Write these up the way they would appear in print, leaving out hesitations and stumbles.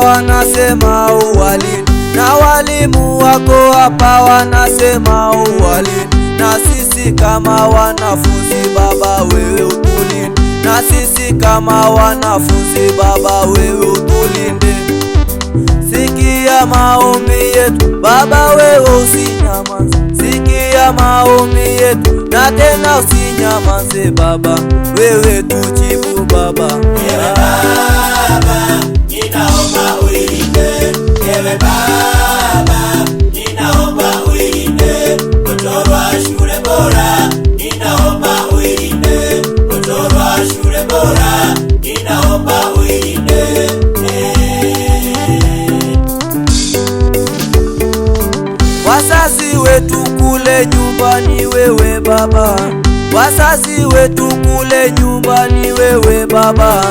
wanasema uwalinde, na walimu wako hapa wanasema uwalinde, na sisi kama wanafunzi Baba wewe utulinde, na sisi kama wanafunzi Baba wewe utulinde. Sikia maombi yetu Baba wewe usinyamaze, sikia maombi yetu na tena usinyamaze Baba wewe tujibu Baba. Ewe Baba ninaomba uilinde, ewe Baba ninaomba uilinde watoto wa shule bora, ninaomba uilinde watoto wa shule bora, ninaomba uilinde. Wazazi wetu kule nyumbani wewe Baba, wazazi wetu kule nyumbani wewe Baba,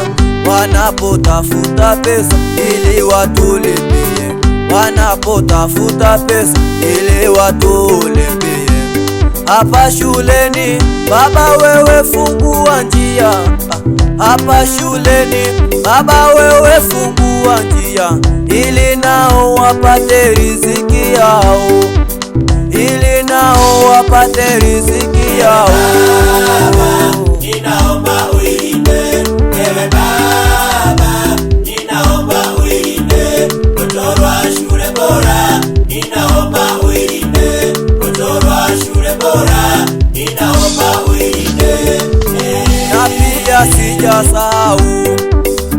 wanapotafuta pesa ili watulipie, wanapotafuta pesa ili watulipie. Hapa shuleni Baba wewe fungua njia, hapa shuleni Baba wewe fungua njia, ili nao wapate riziki yao, ili nao wapate riziki yao. Ninaomba uilinde, ewe Baba ninaomba uilinde watoto wa shule bora, ninaomba uilinde watoto wa shule bora, ninaomba uilinde. Na pia sijasahau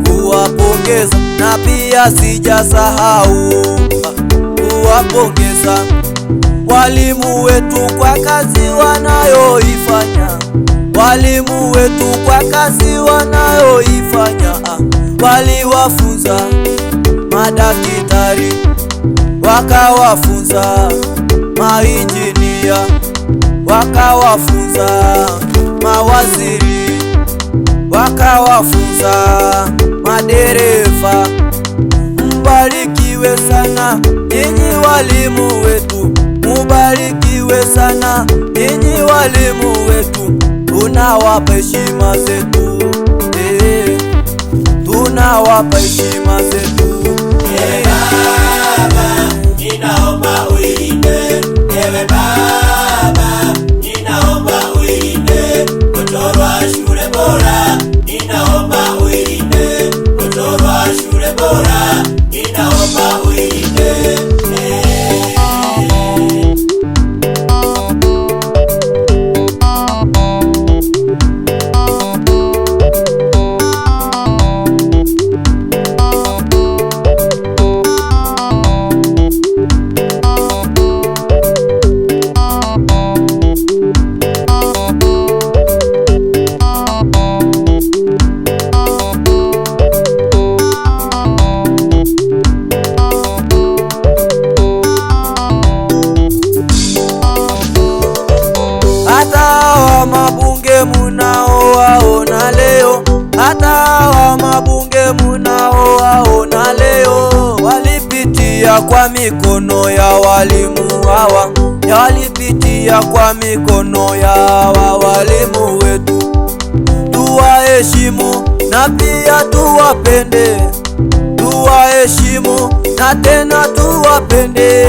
kuwapongeza, na pia sijasahau kuwapongeza walimu wetu kwa kazi wanayoifanya, walimu wetu kwa kazi wanayoifanya. Waliwafunza madaktari, wakawafunza mainjinia, wakawafunza mawaziri, wakawafunza madereva. Mbarikiwe sana nyinyi walimu wetu, mubarikiwe sana nyinyi walimu wetu, tunawapa heshima zetu, tunawapa heshima zetu. Ewe Baba ninaomba uilinde, ewe Baba ninaomba uilinde watoto wa shule bora, ninaomba uilinde watoto wa shule bora, ninaomba uilinde. Mabunge munaowaona leo, hata wa mabunge munaowaona leo, walipitia kwa mikono ya walimu hawa, walipitia kwa mikono ya hawa walimu wetu. Tuwaheshimu na pia tuwapende, tuwaheshimu na tena tuwapende.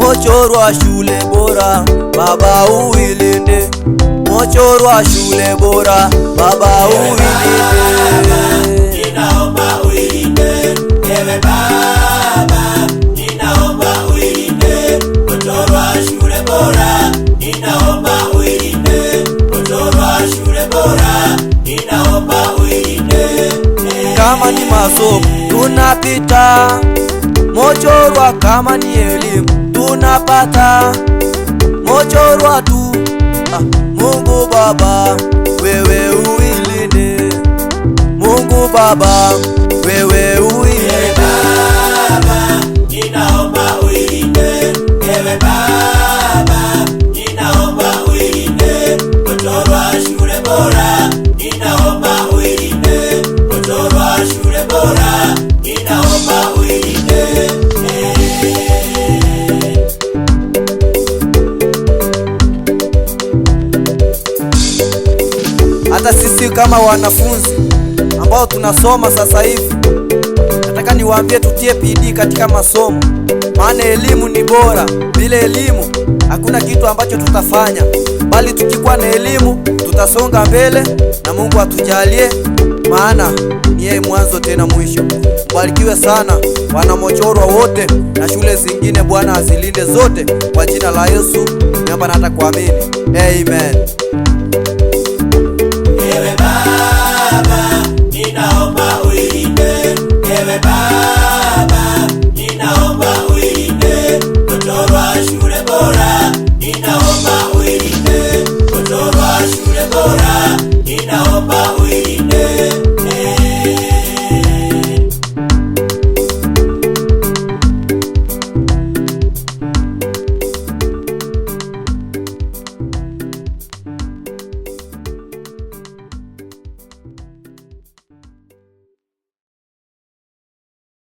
Mochorwa shule bora Baba uilinde, mochorwa shule bora Baba uilinde. Ninaomba uilinde, ewe Baba ninaomba uilinde watoto wa shule bora, ninaomba uilinde watoto wa shule bora, ninaomba uilinde. Kama ni masomo tunapita, mochorwa kama ni elimu tunapata, mochorwa tu. Mungu Baba wewe uilinde, Mungu Baba wewe uilinde. Baba ninaomba uilinde, ewe Baba ninaomba uilinde watoto wa shule bora, ninaomba uilinde watoto wa shule bora, ninaomba uilinde. Hata sisi kama wanafunzi ambao tunasoma sasa hivi, nataka niwaambie tutie bidii katika masomo, maana elimu ni bora. Bila elimu hakuna kitu ambacho tutafanya, bali tukikuwa na elimu tutasonga mbele, na Mungu atujalie, maana ni yeye mwanzo tena mwisho. Mbarikiwe sana wana Mochorwa wote na shule zingine. Bwana azilinde zote kwa jina la Yesu, niomba na hata kuamini. Amen.